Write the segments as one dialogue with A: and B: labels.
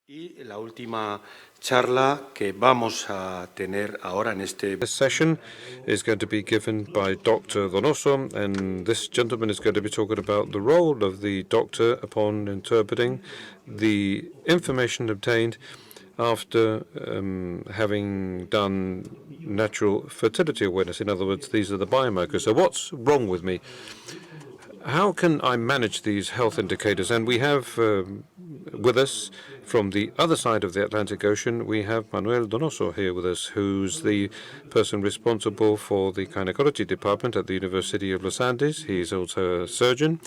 A: Y la última charla que vamos a tener ahora en este
B: This session is going to be given by Dr. Donoso, and this gentleman is going to be talking about the role of the doctor upon interpreting the information obtained after having done natural fertility awareness. In other words, these are the biomarkers. So what's wrong with me? How can I manage these health indicators? And we have with us from the other side of the Atlantic Ocean, we have Manuel Donoso here with us, who's the person responsible for the gynecology department at the University of Los Andes. He's also a surgeon,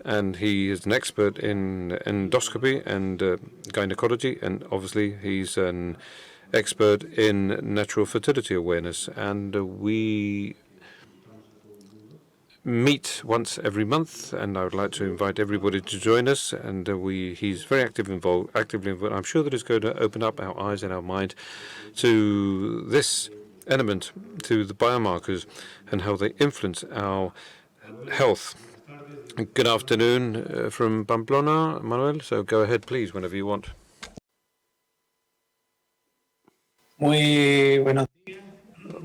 B: and he is an expert in endoscopy and gynecology, and obviously he's an expert in natural fertility awareness. And we meet once every month, and I would like to invite everybody to join us. And he's very actively involved. I'm sure that it's going to open up our eyes and our mind to this element, to the biomarkers and how they influence our health. Good afternoon from Pamplona, Manuel. So go ahead, please, whenever you want.
C: Muy buenos días.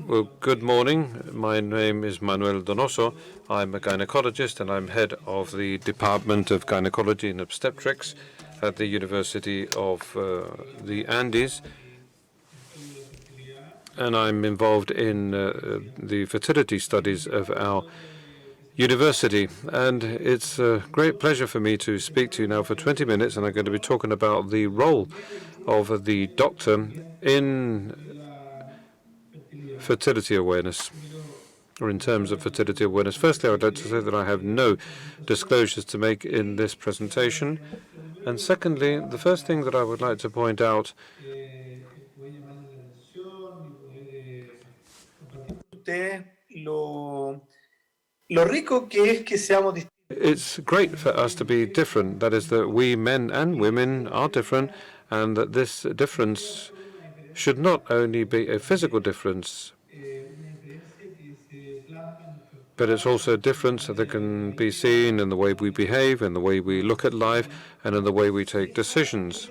B: Well, good morning. My name is Manuel Donoso. I'm a gynecologist, and I'm head of the Department of Gynecology and Obstetrics at the University of the Andes. And I'm involved in the fertility studies of our university. And it's a great pleasure for me to speak to you now for 20 minutes, and I'm going to be talking about the role of the doctor in fertility awareness, or in terms of fertility awareness. Firstly, I would like to say that I have no disclosures to make in this presentation. And secondly, the first thing that I would like to point out it's great for us to be different. That is, that we men and women are different, and that this difference should not only be a physical difference, but it's also a difference that can be seen in the way we behave, in the way we look at life, and in the way we take decisions.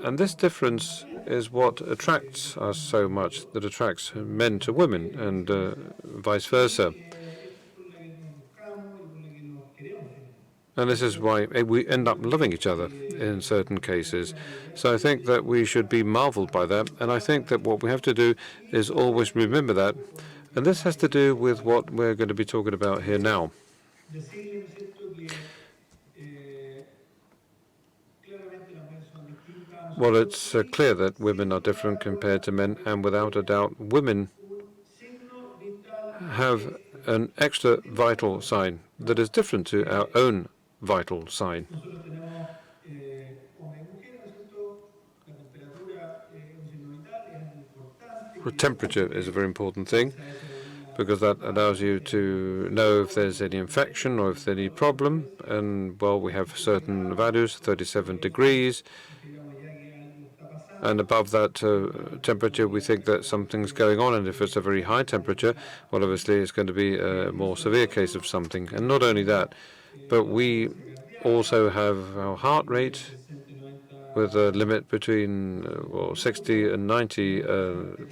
B: And this difference is what attracts us so much, that attracts men to women, and vice versa. And this is why we end up loving each other in certain cases. So I think that we should be marveled by that. And I think that what we have to do is always remember that. And this has to do with what we're going to be talking about here now. Well, it's clear that women are different compared to men, and without a doubt, women have an extra vital sign that is different to our own vital sign. Temperature is a very important thing, because that allows you to know if there's any infection or if there's any problem. And, well, we have certain values, 37 degrees. And above that temperature, we think that something's going on. And if it's a very high temperature, well, obviously, it's going to be a more severe case of something. And not only that, but we also have our heart rate with a limit between 60 and 90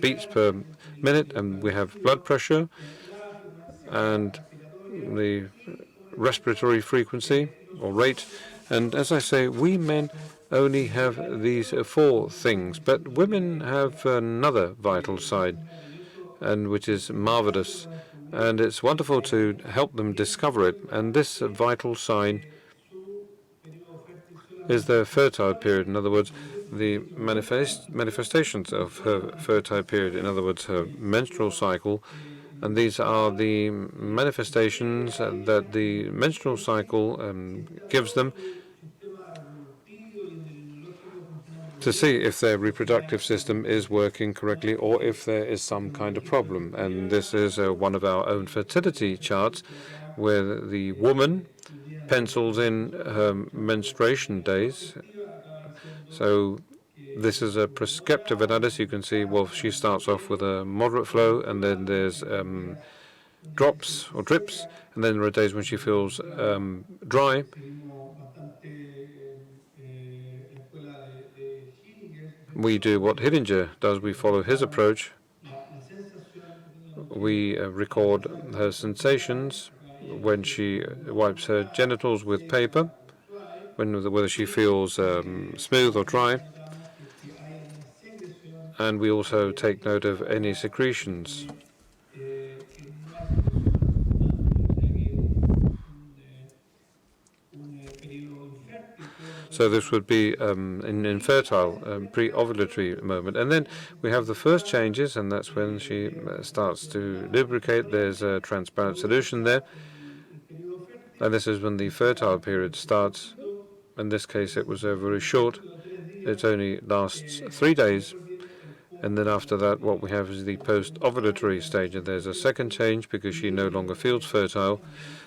B: beats per minute, and we have blood pressure and the respiratory frequency or rate. And as I say, we men only have these four things, but women have another vital sign, and which is marvelous. And it's wonderful to help them discover it. And this vital sign is their fertile period. In other words, the manifestations of her fertile period, in other words, her menstrual cycle. And these are the manifestations that the menstrual cycle gives them to see if their reproductive system is working correctly or if there is some kind of problem. And this is one of our own fertility charts, where the woman pencils in her menstruation days. So this is a prescriptive analysis. You can see, well, she starts off with a moderate flow, and then there's drops or drips, and then there are days when she feels dry. we do what Hillinger does. We follow his approach. We record her sensations when she wipes her genitals with paper, whether she feels smooth or dry. And we also take note of any secretions. So this would be an infertile, pre-ovulatory moment. And then we have the first changes, and that's when she starts to lubricate. There's a transparent solution there. And this is when the fertile period starts. In this case, it was very short. It only lasts 3 days. And then after that, what we have is the post-ovulatory stage. And there's a second change because she no longer feels fertile.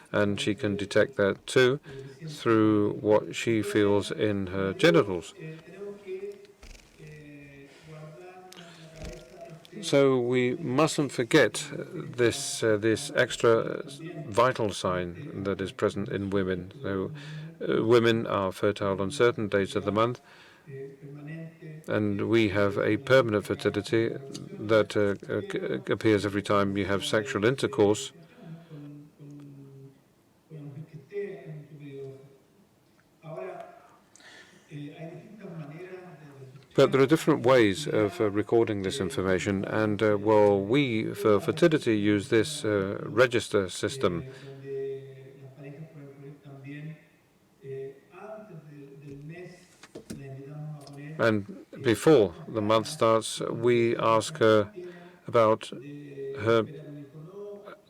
B: And she can detect that too through what she feels in her genitals. So we mustn't forget this extra vital sign that is present in women. So women are fertile on certain days of the month, and we have a permanent fertility that appears every time you have sexual intercourse. But there are different ways of recording this information, and well, we for fertility use this register system. And before the month starts, we ask her about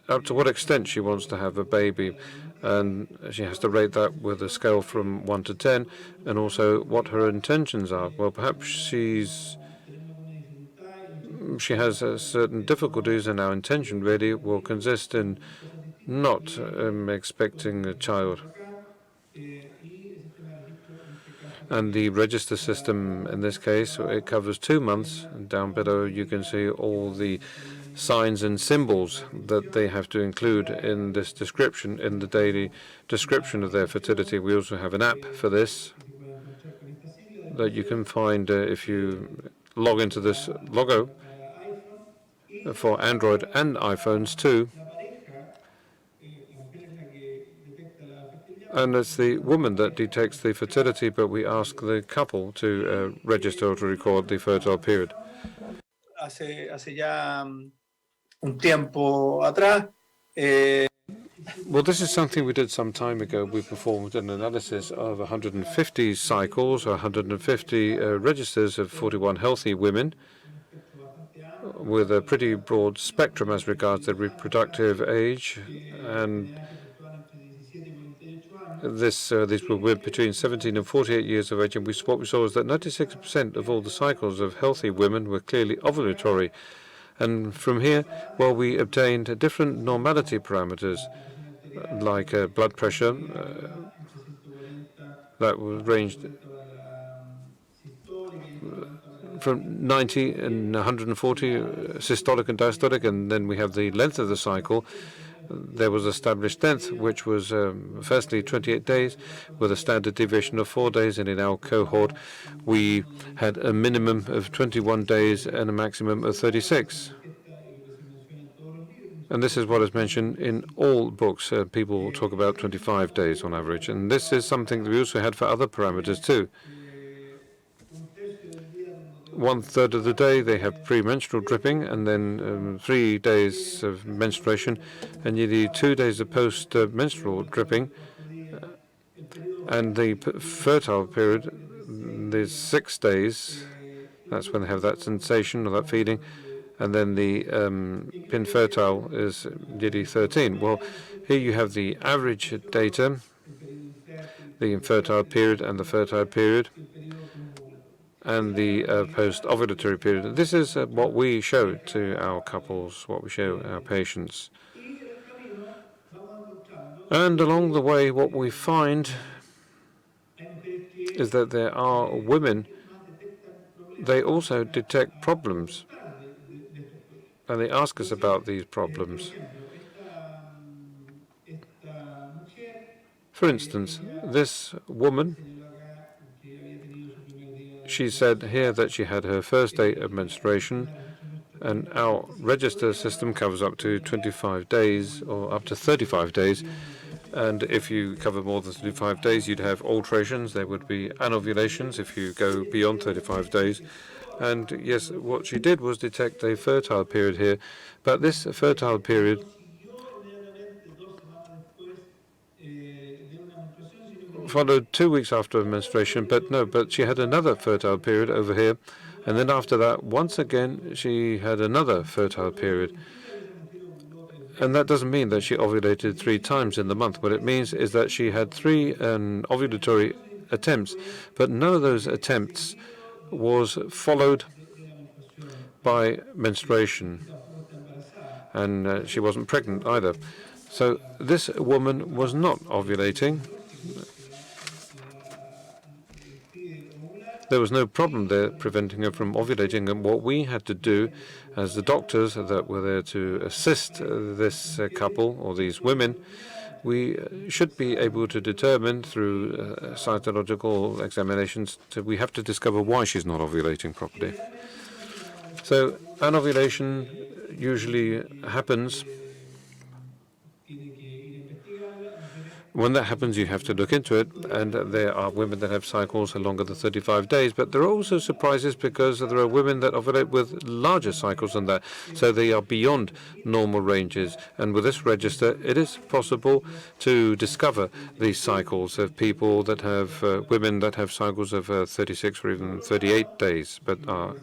B: up to what extent she wants to have a baby. And she has to rate that with a scale from 1 to 10, and also what her intentions are. Well, perhaps she has certain difficulties, and our intention really will consist in not expecting a child. And the register system, in this case, it covers 2 months. And down below, you can see all the signs and symbols that they have to include in this description, in the daily description of their fertility. We also have an app for this that you can find if you log into this logo for Android and iPhones too. And it's the woman that detects the fertility, but we ask the couple to register or to record the fertile period.
C: Hace ya un tiempo atrás.
B: Well, this is something we did some time ago. We performed an analysis of 150 cycles, 150 registers of 41 healthy women with a pretty broad spectrum as regards their reproductive age. And these were between 17 and 48 years of age. And what we saw is that 96% of all the cycles of healthy women were clearly ovulatory. And from here, well, we obtained different normality parameters, like blood pressure, that was ranged from 90 and 140, systolic and diastolic, and then we have the length of the cycle. There was established length, which was firstly 28 days, with a standard deviation of 4 days, and in our cohort, we had a minimum of 21 days and a maximum of 36. And this is what is mentioned in all books. People talk about 25 days on average. And this is something that we also had for other parameters too. 1/3 of the day they have premenstrual dripping, and then 3 days of menstruation, and nearly 2 days of post-menstrual dripping. And the fertile period, there's 6 days. That's when they have that sensation or that feeling. And then the infertile is nearly 13. Well, here you have the average data, the infertile period and the fertile period, and the post-ovulatory period. This is what we show to our couples, what we show our patients. And along the way, what we find is that there are women, they also detect problems. And they ask us about these problems. For instance, this woman, she said here that she had her first day of menstruation, and our register system covers up to 25 days or up to 35 days. And if you cover more than 35 days, you'd have alterations. There would be anovulations if you go beyond 35 days. And yes, what she did was detect a fertile period here. But this fertile period followed 2 weeks after menstruation, but she had another fertile period over here. And then after that, once again, she had another fertile period. And that doesn't mean that she ovulated 3 times in the month. What it means is that she had 3 ovulatory attempts, but none of those attempts was followed by menstruation. And she wasn't pregnant either. So this woman was not ovulating. There was no problem there preventing her from ovulating, and what we had to do as the doctors that were there to assist this couple or these women, we should be able to determine through cytological examinations, we have to discover why she's not ovulating properly. So anovulation usually happens. When that happens, you have to look into it, and there are women that have cycles longer than 35 days, but there are also surprises because there are women that ovulate with larger cycles than that, so they are beyond normal ranges. And with this register, it is possible to discover these cycles of people that have, women that have cycles of 36 or even 38 days, but are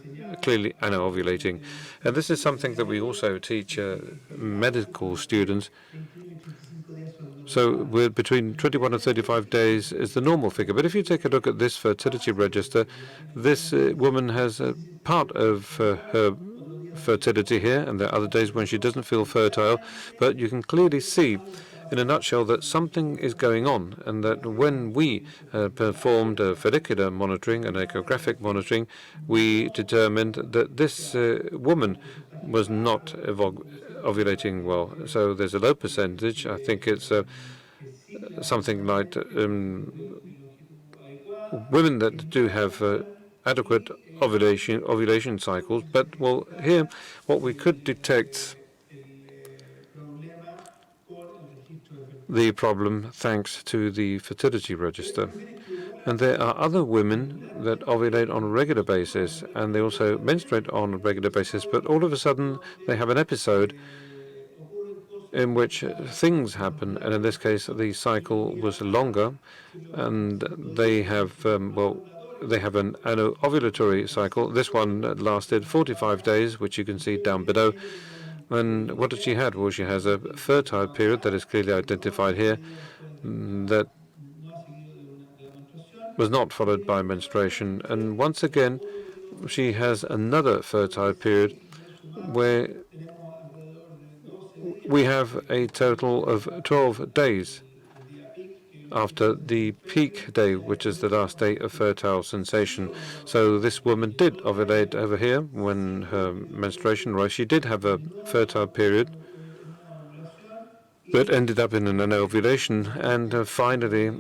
B: clearly anovulating. And this is something that we also teach medical students. So we're between 21 and 35 days is the normal figure. But if you take a look at this fertility register, this woman has a part of her fertility here, and there are other days when she doesn't feel fertile. But you can clearly see, in a nutshell, that something is going on, and that when we performed follicular monitoring and echographic monitoring, we determined that this woman was not ovulating well. So there's a low percentage. I think it's something like women that do have adequate ovulation cycles. But well, here what we could detect the problem thanks to the fertility register. And there are other women that ovulate on a regular basis, and they also menstruate on a regular basis, but all of a sudden they have an episode in which things happen, and in this case the cycle was longer, and they have, they have an ovulatory cycle. This one lasted 45 days, which you can see down below. And what did she have? Well, she has a fertile period that is clearly identified here, that was not followed by menstruation. And once again, she has another fertile period where we have a total of 12 days after the peak day, which is the last day of fertile sensation. So this woman did ovulate over here when her menstruation rose. She did have a fertile period, but ended up in an ovulation, and finally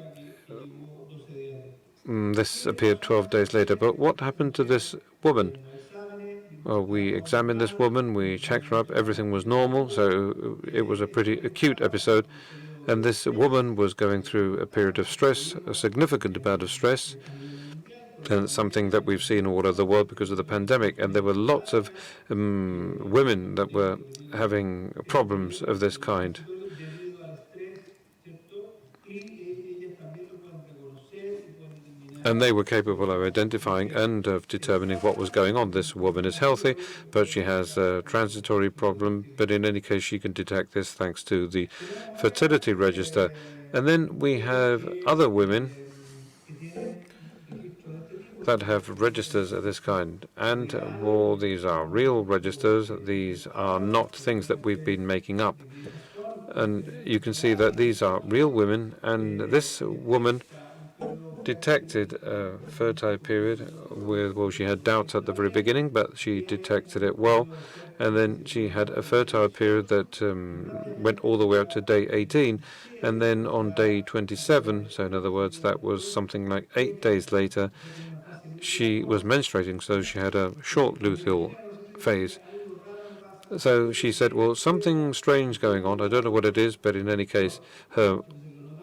B: this appeared 12 days later. But what happened to this woman? Well, we examined this woman, we checked her up, everything was normal, so it was a pretty acute episode. And this woman was going through a period of stress, a significant amount of stress, and it's something that we've seen all over the world because of the pandemic. And there were lots of women that were having problems of this kind. And they were capable of identifying and of determining what was going on. This woman is healthy, but she has a transitory problem. But in any case, she can detect this thanks to the fertility register. And then we have other women that have registers of this kind. And well, these are real registers. These are not things that we've been making up. And you can see that these are real women. And this woman detected a fertile period with, well, she had doubts at the very beginning, but she detected it well. And then she had a fertile period that went all the way up to day 18. And then on day 27, so in other words, that was something like 8 days later, she was menstruating, so she had a short luteal phase. So she said, well, something strange going on. I don't know what it is, but in any case, her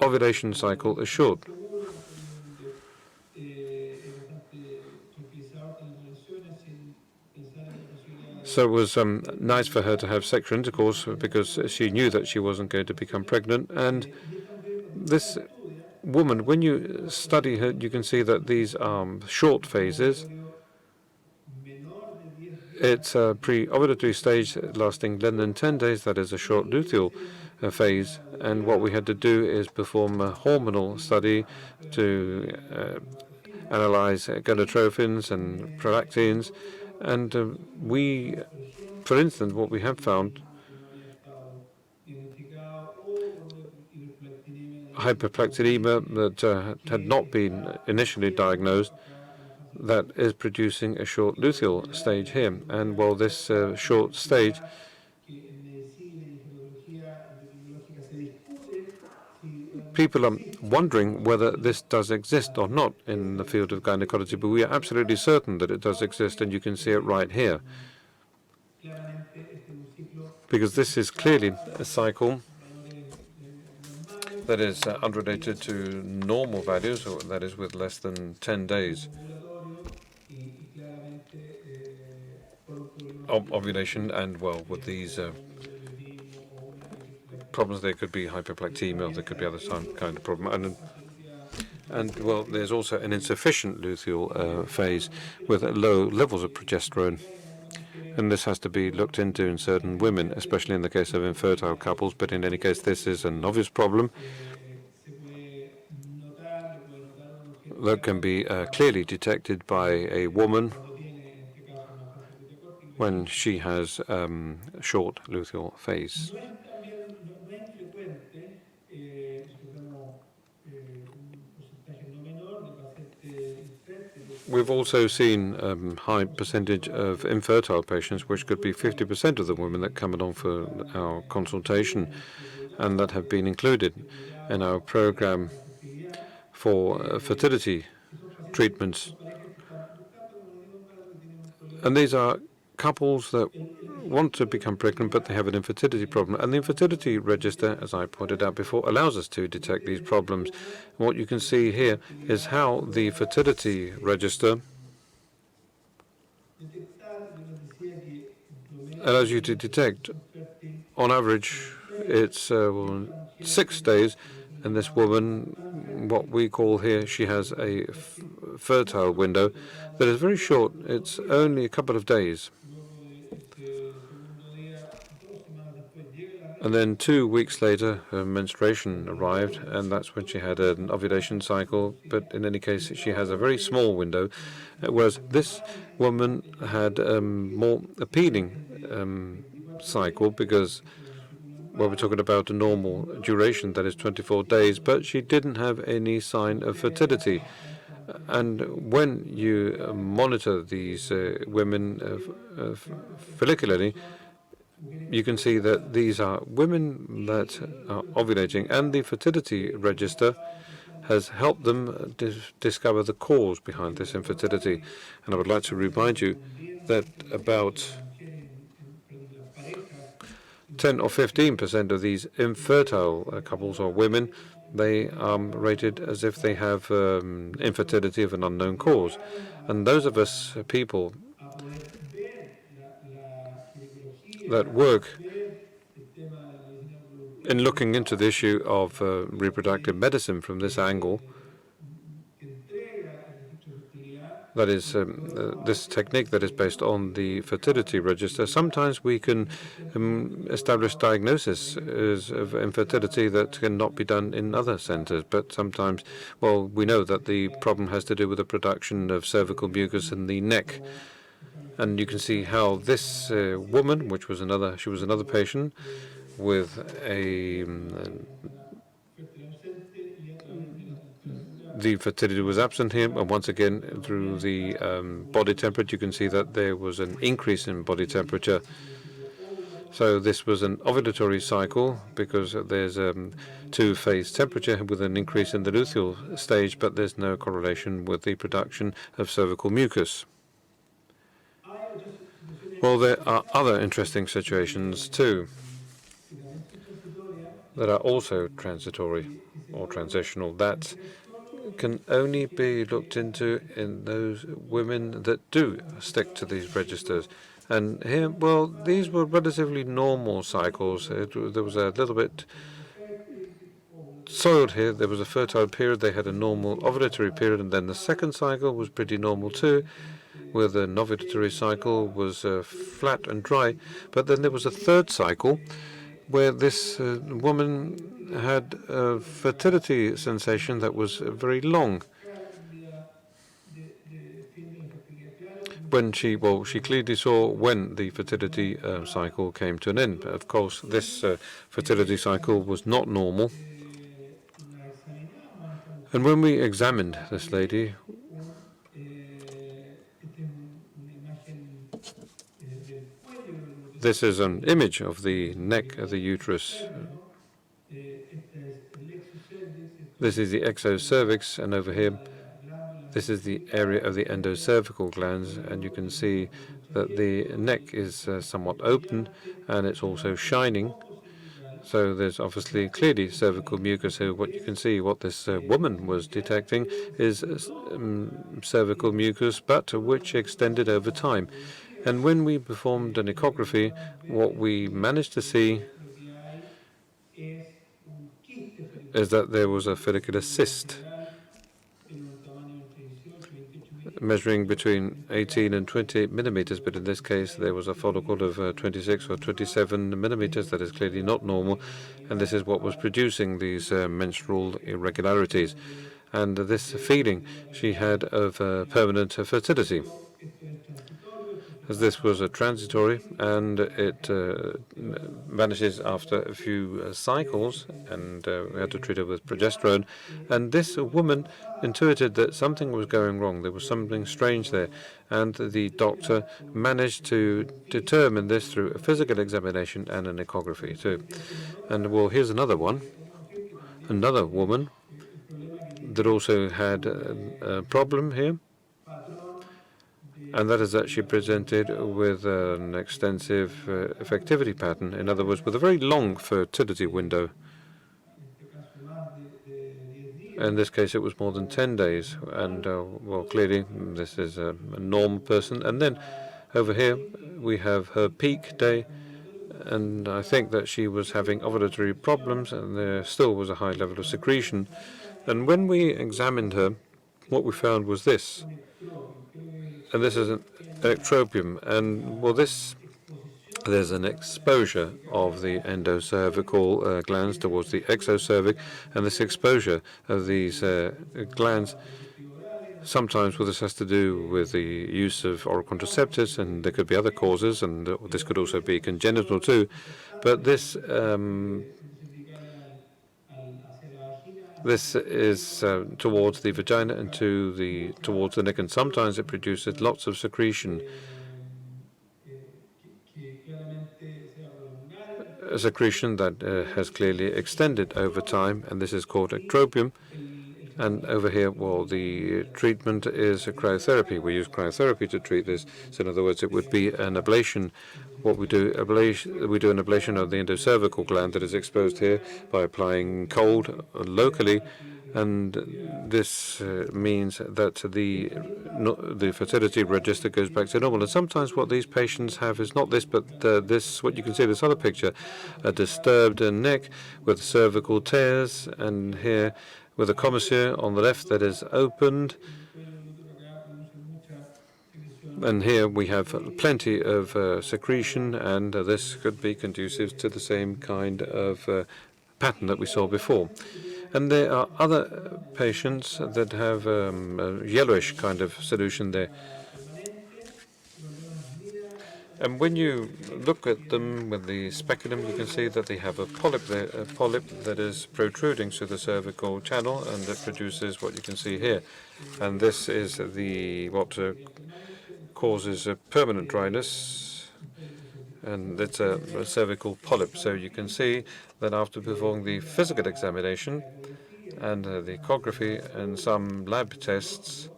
B: ovulation cycle is short. So it was nice for her to have sexual intercourse because she knew that she wasn't going to become pregnant. And this woman, when you study her, you can see that these are short phases. It's a pre-ovulatory stage lasting less than 10 days. That is a short luteal phase. And what we had to do is perform a hormonal study to analyze gonadotrophins and prolactins. And for instance, what we have found, hyperprolactinemia that had not been initially diagnosed, that is producing a short luteal stage here. And while this short stage people are wondering whether this does exist or not in the field of gynecology, but we are absolutely certain that it does exist, and you can see it right here. Because this is clearly a cycle that is unrelated to normal values, or that is with less than 10 days of ovulation, and well, with these problems, there could be hyperprolactinemia, or there could be other kind of problem. And well, there's also an insufficient luteal phase with low levels of progesterone. And this has to be looked into in certain women, especially in the case of infertile couples. But in any case, this is an obvious problem that can be clearly detected by a woman when she has short luteal phase. We've also seen a high percentage of infertile patients, which could be 50% of the women that come along for our consultation, and that have been included in our program for fertility treatments. And these are couples that want to become pregnant, but they have an infertility problem. And the infertility register, as I pointed out before, allows us to detect these problems. And what you can see here is how the fertility register allows you to detect, on average, it's 6 days, and this woman, what we call here, she has a fertile window that is very short. It's only a couple of days. And then 2 weeks later, her menstruation arrived, and that's when she had an ovulation cycle. But in any case, she has a very small window, whereas this woman had a more appealing cycle, because well, we're talking about a normal duration that is 24 days, but she didn't have any sign of fertility. And when you monitor these women follicularly, you can see that these are women that are ovulating, and the fertility register has helped them discover the cause behind this infertility. And I would like to remind you that about 10 or 15% of these infertile couples or women, they are rated as if they have infertility of an unknown cause. And those of us people that work in looking into the issue of reproductive medicine from this angle, that is this technique that is based on the fertility register, sometimes we can establish diagnosis of infertility that cannot be done in other centers. But sometimes, well, we know that the problem has to do with the production of cervical mucus in the neck. And you can see how this woman, she was another patient with the fertility was absent here, and once again, through the body temperature, you can see that there was an increase in body temperature. So this was an ovulatory cycle because there's two-phase temperature with an increase in the luteal stage, but there's no correlation with the production of cervical mucus. Well, there are other interesting situations too that are also transitory or transitional that can only be looked into in those women that do stick to these registers. And here, well, these were relatively normal cycles. There was a little bit soiled here. There was a fertile period. They had a normal ovulatory period, and then the second cycle was pretty normal too, where the ovulatory cycle was flat and dry. But then there was a third cycle where this woman had a fertility sensation that was very long. When she clearly saw when the fertility cycle came to an end. Of course, this fertility cycle was not normal. And when we examined this lady, this is an image of the neck of the uterus. This is the exocervix, and over here, this is the area of the endocervical glands, and you can see that the neck is somewhat open, and it's also shining. So there's obviously clearly cervical mucus here. What you can see, what this woman was detecting is cervical mucus, but which extended over time. And when we performed an ecography, what we managed to see is that there was a follicular cyst measuring between 18 and 28 millimeters, but in this case there was a follicle of 26 or 27 millimeters. That is clearly not normal, and this is what was producing these menstrual irregularities. And this feeling she had of permanent fertility, as this was a transitory, and it vanishes after a few cycles, and we had to treat her with progesterone. And this woman intuited that something was going wrong. There was something strange there, and the doctor managed to determine this through a physical examination and an ecography too. And well, here's another one, another woman that also had a problem here. And that is that she presented with an extensive effectivity pattern, in other words, with a very long fertility window. In this case, it was more than 10 days. And, well, clearly, this is a normal person. And then over here, we have her peak day. And I think that she was having ovulatory problems, and there still was a high level of secretion. And when we examined her, what we found was this. And this is an ectropium, and well, there's an exposure of the endocervical glands towards the exocervix, and this exposure of these glands, sometimes this has to do with the use of oral contraceptives, and there could be other causes, and this could also be congenital too. But this is towards the vagina and towards the neck, and sometimes it produces lots of secretion. A secretion that has clearly extended over time, and this is called ectropium. And over here, well, the treatment is cryotherapy. We use cryotherapy to treat this. So in other words, it would be an ablation. What we do, we do an ablation of the endocervical gland that is exposed here by applying cold locally, and this means that the fertility register goes back to normal. And sometimes what these patients have is not this, but this, what you can see in this other picture, a disturbed neck with cervical tears, and here with a commissure on the left that is opened. And here we have plenty of secretion, and this could be conducive to the same kind of pattern that we saw before. And there are other patients that have a yellowish kind of solution there. And when you look at them with the speculum, you can see that they have a polyp there, a polyp that is protruding through the cervical channel, and that produces what you can see here. And this is what causes a permanent dryness. and it's a cervical polyp. So you can see that after performing the physical examination and the ecography and some lab tests,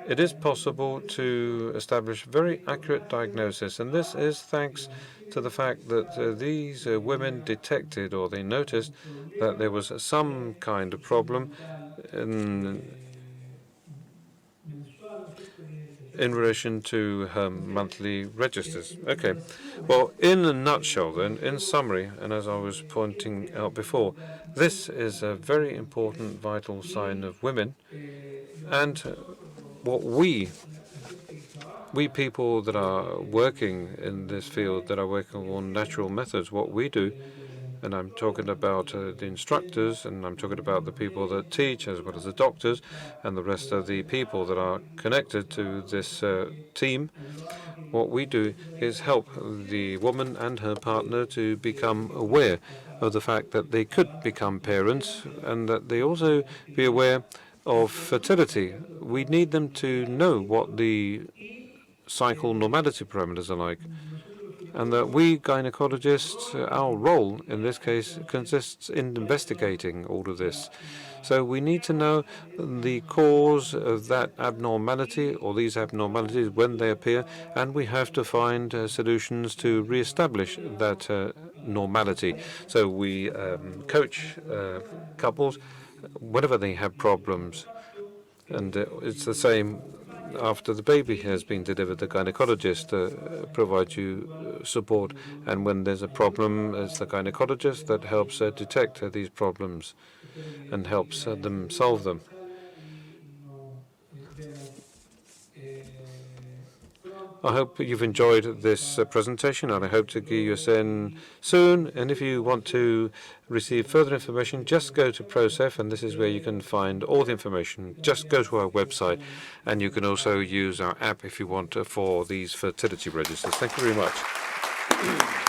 B: it is possible to establish very accurate diagnosis, and this is thanks to the fact that these women detected, or they noticed, that there was some kind of problem in relation to her monthly registers. Okay, well, in a nutshell then, in summary, and as I was pointing out before, this is a very important vital sign of women, and what we people that are working in this field, that are working on natural methods, what we do, and I'm talking about the instructors, and I'm talking about the people that teach, as well as the doctors, and the rest of the people that are connected to this team. What we do is help the woman and her partner to become aware of the fact that they could become parents, and that they also be aware of fertility. We need them to know what the cycle normality parameters are like, and that we gynecologists, our role in this case consists in investigating all of this. So we need to know the cause of that abnormality, or these abnormalities when they appear, and we have to find solutions to re-establish that normality. So we coach couples whenever they have problems, and it's the same after the baby has been delivered. The gynecologist provides you support, and when there's a problem, it's the gynecologist that helps detect these problems and helps them solve them. I hope you've enjoyed this presentation, and I hope to give you a send soon. And if you want to receive further information, just go to ProSEF, and this is where you can find all the information. Just go to our website, and you can also use our app if you want for these fertility registers. Thank you very much.